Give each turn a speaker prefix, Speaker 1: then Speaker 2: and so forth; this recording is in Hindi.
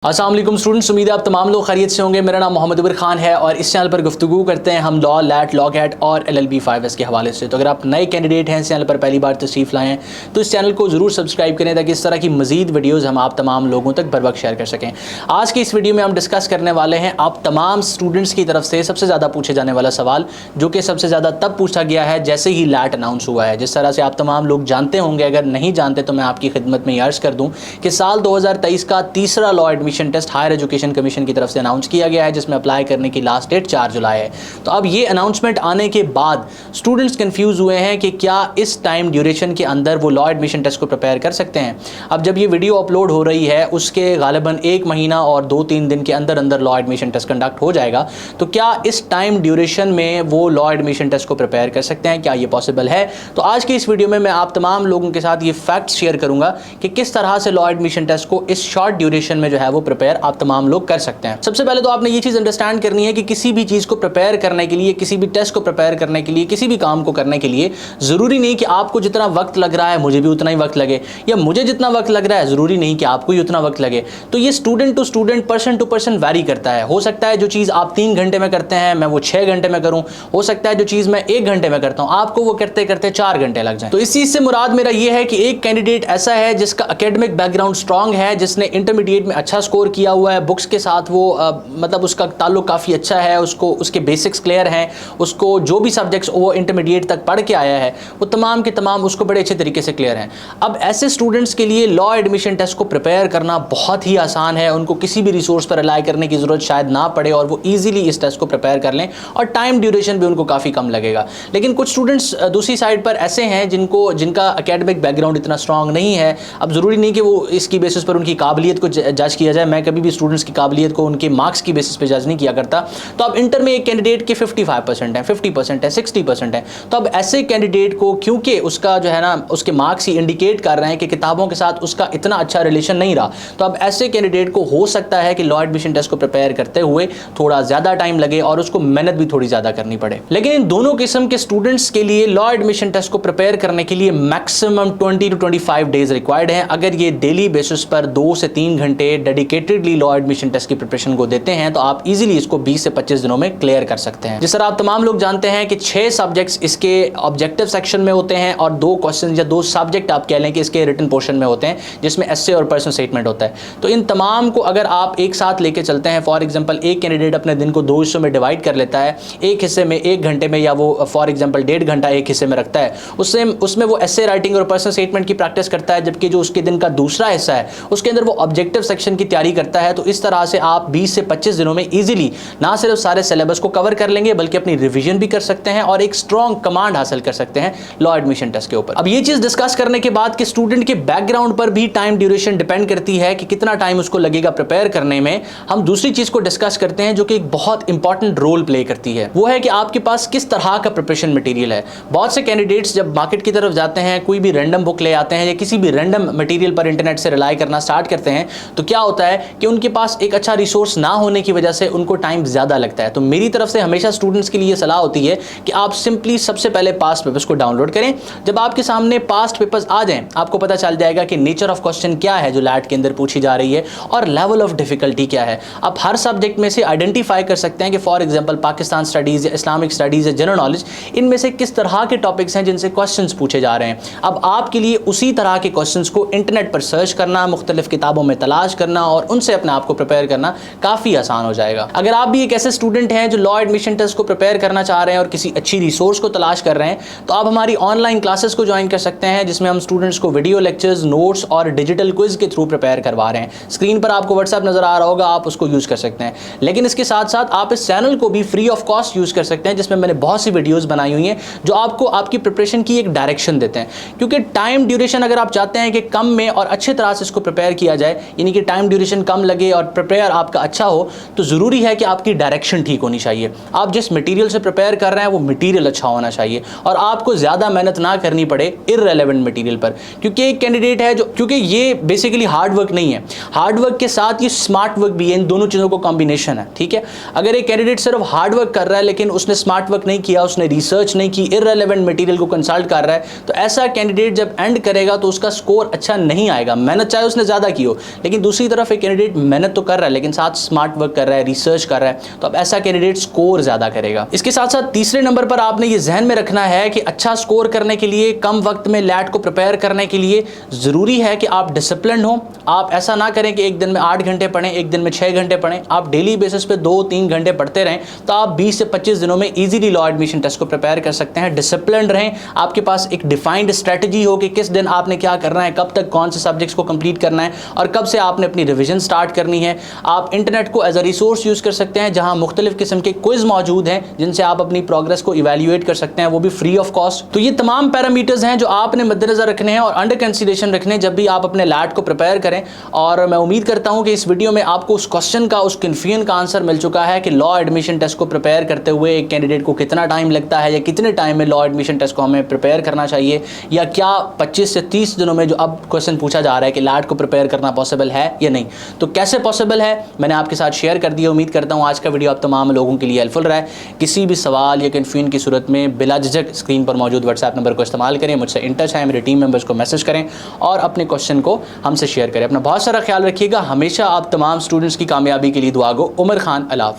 Speaker 1: अस्सलाम वालेकुम स्टूडेंट्स, उम्मीद है आप तमाम लोग खैरियत से होंगे। मेरा नाम मोहम्मद उबैर खान है और इस चैनल पर गुफ्तगू करते हैं हम लॉ, लैट, लॉगैट और LLB 5S के हवाले से। तो अगर आप नए कैंडिडेट हैं, इस चैनल पर पहली बार तशरीफ़ लाए हैं तो इस चैनल को ज़रूर सब्सक्राइब करें ताकि इस तरह की मज़ीद वीडियोज़ हम आप तमाम लोगों तक बर वक्त शेयर कर सकें। आज की इस वीडियो में हम डिस्कस करने वाले हैं आप तमाम स्टूडेंट्स की तरफ से सबसे ज़्यादा पूछे जाने वाला सवाल, जो कि सबसे ज़्यादा तब पूछा गया है जैसे ही लैट अनाउंस हुआ है। जिस तरह से आप तमाम लोग जानते होंगे, अगर नहीं जानते तो मैं आपकी खिदमत में अर्ज़ कर दूँ कि साल 2023 का तीसरा law admission test higher education commission की तरफ से अनाउंस किया गया है, जिसमें अप्लाई करने की लास्ट डेट 4 जुलाई है। तो अब ये अनाउंसमेंट आने के बाद स्टूडेंट्स कंफ्यूज हुए हैं कि क्या इस टाइम ड्यूरेशन के अंदर वो लॉ एडमिशन टेस्ट को प्रिपेयर कर सकते हैं। अब जब ये वीडियो अपलोड हो रही है उसके गालिबन 1 महीना और 2-3 दिन के अंदर अंदर लॉ एडमिशन टेस्ट कंडक्ट हो जाएगा। तो क्या इस टाइम ड्यूरेशन में वो लॉ एडमिशन टेस्ट को प्रिपेयर कर सकते हैं, क्या ये पॉसिबल है? तो आज की इस वीडियो में मैं आप तमाम लोगों के साथ ये फैक्ट शेयर करूंगा कि किस तरह से लॉ एडमिशन टेस्ट को इस शॉर्ट ड्यूरेशन में जो है वो प्रिपेयर आप तमाम लोग कर सकते हैं। सबसे पहले तो आपने ये चीज अंडरस्टैंड करनी है कि किसी भी चीज को प्रिपेयर करने के लिए, किसी भी टेस्ट को प्रिपेयर करने के लिए, किसी भी काम को करने के लिए जरूरी नहीं कि आपको जितना वक्त लग रहा है मुझे भी उतना ही वक्त लगे, या मुझे जितना वक्त लग रहा है जरूरी नहीं कि आपको ही उतना वक्त लगे। तो ये student to student, person to person vary करता है। हो सकता है जो चीज आप 3 घंटे में करते हैं मैं वो 6 घंटे में करूं, हो सकता है जो चीज मैं 1 घंटे में करता हूं आपको वो करते करते 4 घंटे लग जाए। तो इस चीज से मुराद मेरा ये है कि एक कैंडिडेट ऐसा है जिसका एकेडमिक बैकग्राउंड स्ट्रांग है, जिसने इंटरमीडिएट में अच्छा स्कोर किया हुआ है, बुक्स के साथ वो मतलब उसका ताल्लुक काफ़ी अच्छा है, उसको उसके बेसिक्स क्लियर हैं, उसको जो भी सब्जेक्ट्स वो इंटरमीडिएट तक पढ़ के आया है वो तमाम के तमाम उसको बड़े अच्छे तरीके से क्लियर हैं। अब ऐसे स्टूडेंट्स के लिए लॉ एडमिशन टेस्ट को प्रिपेयर करना बहुत ही आसान है, उनको किसी भी रिसोर्स पर रिलाई करने की ज़रूरत शायद ना पड़े और वो ईजिली इस टेस्ट को प्रिपेयर कर लें और टाइम ड्यूरेशन भी उनको काफ़ी कम लगेगा। लेकिन कुछ स्टूडेंट्स दूसरी साइड पर ऐसे हैं जिनका एकेडमिक बैकग्राउंड इतना स्ट्रॉन्ग नहीं है। अब ज़रूरी नहीं कि वो इसकी बेसिस पर उनकी काबिलियत को जज किया जाए। मैं कभी भी स्टूडेंट्स की काबिलियत को उनके मार्क्स की बेसिस पे जज नहीं किया करता। तो अब इंटर में एक कैंडिडेट के 55% है, 50% है, 60% है। तो अब ऐसे कैंडिडेट को, क्योंकि उसका जो है ना उसके मार्क्स ही इंडिकेट कर रहे हैं कि किताबों के साथ उसका इतना अच्छा रिलेशन नहीं रहा, तो अब ऐसे कैंडिडेट को हो सकता है कि लॉ एडमिशन टेस्ट को प्रिपेयर करते हुए थोड़ा ज़्यादा टाइम लगे और उसको मेहनत भी थोड़ी ज़्यादा करनी पड़े। लेकिन इन दोनों किस्म के स्टूडेंट्स के लिए लॉ एडमिशन टेस्ट को प्रिपेयर करने के लिए मैक्सिमम 20 to 25 डेज रिक्वायर्ड है। अगर ये डेली बेसिस पर 2 से 3 घंटे डेडिकेटेडली लॉ एडमिशन टेस्ट की प्रिपरेशन को देते हैं तो आप इजीली इसको 20 से 25 दिनों में क्लियर कर सकते हैं। जिस तरह आप तमाम लोग जानते हैं कि 6 सब्जेक्ट्स इसके ऑब्जेक्टिव सेक्शन में होते हैं और 2 क्वेश्चन या 2 सब्जेक्ट आप कह लें कि इसके रिटन पोर्शन में होते हैं, जिसमें एसे और पर्सनल स्टेटमेंट होता है। तो इन तमाम को अगर आप एक साथ लेके चलते हैं, फॉर एग्जांपल एक कैंडिडेट अपने दिन को 2 हिस्सों में डिवाइड कर लेता है, एक हिस्से में 1 घंटे में, या वो फॉर एग्जांपल 1.5 घंटा एक हिस्से में रखता है, उसमें वो एसे राइटिंग और पर्सनल स्टेटमेंट की प्रैक्टिस करता है, जबकि जो उसके दिन का दूसरा हिस्सा है उसके अंदर वो ऑब्जेक्टिव सेक्शन की तैयारी करता है। तो इस तरह से आप 20 से 25 दिनों में इजीली ना सिर्फ सारे सिलेबस को कवर कर लेंगे बल्कि अपनी रिवीजन भी कर सकते हैं और एक स्ट्रॉन्ग कमांड हासिल कर सकते हैं लॉ एडमिशन टेस्ट के ऊपर। अब ये चीज डिस्कस करने के बाद कि स्टूडेंट के बैकग्राउंड पर भी टाइम ड्यूरेशन डिपेंड करती है कि कितना टाइम उसको लगेगा प्रिपेयर करने में, हम दूसरी चीज को डिस्कस करते हैं जो कि एक बहुत इंपॉर्टेंट रोल प्ले करती है। वो है कि आपके पास किस तरह का प्रिपरेशन मटेरियल है। बहुत से कैंडिडेट्स जब मार्केट की तरफ जाते हैं, कोई भी रैंडम बुक ले आते हैं या किसी भी रैंडम मटेरियल पर इंटरनेट से रिलाई करना स्टार्ट करते हैं, तो क्या होता है कि उनके पास एक अच्छा रिसोर्स ना होने की वजह से उनको टाइम ज़्यादा लगता है। तो मेरी तरफ से हमेशा स्टूडेंट्स के लिए सलाह होती है कि आप सिंपली सबसे पहले पास्ट पेपर्स को डाउनलोड करें। जब आपके सामने पास्ट पेपर्स आ जाएं, आपको पता चल जाएगा कि नेचर ऑफ क्वेश्चन क्या है जो लैट के अंदर पूछी जा रही है और लेवल ऑफ डिफिकल्टी क्या है। आप हर सब्जेक्ट में से आइडेंटिफाई कर सकते हैं कि फॉर एग्जाम्पल पाकिस्तान स्टडीज़ या इस्लामिक स्टडीज़ या जनरल नॉलेज, इनमें से किस तरह के टॉपिक्स हैं जिनसे क्वेश्चन पूछे जा रहे हैं। अब आपके लिए उसी तरह के क्वेश्चन को इंटरनेट पर सर्च करना, मुख्तलिफ किताबों में तलाश करना और उनसे अपने आप को प्रिपेयर करना काफ़ी आसान हो जाएगा। अगर आप भी एक ऐसे स्टूडेंट हैं जो लॉ एडमिशन टेस्ट को प्रिपेयर करना चाह रहे हैं और किसी अच्छी रिसोर्स को तलाश कर रहे हैं, तो आप हमारी ऑनलाइन क्लासेस को ज्वाइन कर सकते हैं, जिसमें हम स्टूडेंट्स को वीडियो लेक्चर्स, नोट्स और डिजिटल क्विज के थ्रू प्रिपेयर करवा रहे हैं। स्क्रीन पर आपको व्हाट्सएप नजर आ रहा होगा, आप उसको यूज़ कर सकते हैं। लेकिन इसके साथ साथ आप इस चैनल को भी फ्री ऑफ कॉस्ट यूज़ कर सकते हैं, जिसमें मैंने बहुत सी वीडियोज़ बनाई हुई हैं जो आपको आपकी प्रिपरेशन की एक डायरेक्शन देते हैं। क्योंकि टाइम ड्यूरेशन अगर आप चाहते हैं कि कम में और अच्छे तरह से इसको प्रिपेयर किया जाए, यानी कि टाइम ड्यूरेशन कम लगे और प्रिपेयर आपका अच्छा हो, तो ज़रूरी है कि आपकी डायरेक्शन ठीक होनी चाहिए। आप जिस मटेरियल से प्रिपेयर कर रहे हैं वो मटेरियल अच्छा होना चाहिए और आपको ज़्यादा मेहनत ना करनी पड़े इररेलेवेंट मटेरियल पर। क्योंकि एक कैंडिडेट है जो, क्योंकि ये बेसिकली हार्ड वर्क नहीं है, हार्ड वर्क के साथ ये स्मार्ट वर्क भी है, इन दोनों चीज़ों को कॉम्बिनेशन है। ठीक है, अगर एक कैंडिडेट सिर्फ हार्ड वर्क कर रहा है लेकिन उसने स्मार्ट वर्क नहीं किया, उसने रिसर्च नहीं की, इररेलेवेंट मटेरियल को कंसल्ट कर रहा है, तो ऐसा कैंडिडेट जब एंड करेगा तो उसका स्कोर अच्छा नहीं आएगा। मेहनत चाहे उसने ज़्यादा की हो, लेकिन दूसरी तरफ ऑफ ए कैंडिडेट मेहनत तो कर रहा है लेकिन साथ स्मार्ट वर्क कर रहा है, रिसर्च कर रहा है, तो अब ऐसा कैंडिडेट स्कोर ज्यादा करेगा। इसके साथ साथ तीसरे नंबर पर आपने ये जहन में रखना है कि अच्छा स्कोर करने के लिए, कम वक्त में लैट को प्रिपेयर करने के लिए जरूरी है कि आप डिसिप्लिन हो। आप ऐसा ना करें कि एक दिन में 8 घंटे पढ़ें, एक दिन में 6 घंटे पढ़ें। आप डेली बेसिस पे 2-3 घंटे पढ़ते रहें तो आप 20 से 25 दिनों में इजीली लॉ एडमिशन टेस्ट को प्रिपेयर कर सकते हैं। डिसिप्लिन रहें, आपके पास एक डिफाइंड स्ट्रेटजी हो कि किस दिन आपने क्या करना है, कब तक कौन से सब्जेक्ट्स को कंप्लीट करना है और कब से आपने अपनी रिवीजन स्टार्ट करनी है। आप इंटरनेट को एज अ रिसोर्स यूज कर सकते हैं जहां मुख्तलिफ किस्म के क्विज मौजूद हैं जिनसे आप अपनी प्रोग्रेस को इवैल्यूएट कर सकते हैं, वो भी फ्री ऑफ कॉस्ट। तो ये तमाम पैरामीटर्स हैं जो आपने मद्देनजर रखने हैं और अंडर कंसीडरेशन रखने जब भी आप अपने लैट को प्रिपेयर करें। और मैं उम्मीद करता हूं कि इस वीडियो में आपको उस क्वेश्चन का, उस कन्फ्यूजन का आंसर मिल चुका है कि लॉ एडमिशन टेस्ट को प्रिपेयर करते हुए एक कैंडिडेट को कितना टाइम लगता है या कितने टाइम में लॉ एडमिशन टेस्ट को हमें प्रिपेयर करना चाहिए, या क्या 25 से 30 दिनों में जो अब क्वेश्चन पूछा जा रहा है कि लैट को प्रिपेयर करना पॉसिबल है या नहीं, तो कैसे पॉसिबल है मैंने आपके साथ शेयर कर दिया। उम्मीद करता हूं आज का वीडियो आप तमाम लोगों के लिए हेल्पफुल रहा है। किसी भी सवाल या कन्फ्यूजन की सूरत में बिला झिझक स्क्रीन पर मौजूद व्हाट्सएप नंबर को इस्तेमाल करें, मुझसे इन टच है, मेरे टीम मेंबर्स को मैसेज करें और अपने क्वेश्चन को हमसे शेयर करें। अपना बहुत सारा ख्याल रखिएगा। हमेशा आप तमाम स्टूडेंट्स की कामयाबी के लिए दुआ गो। उमर खान, अल्लाह हाफ़िज़।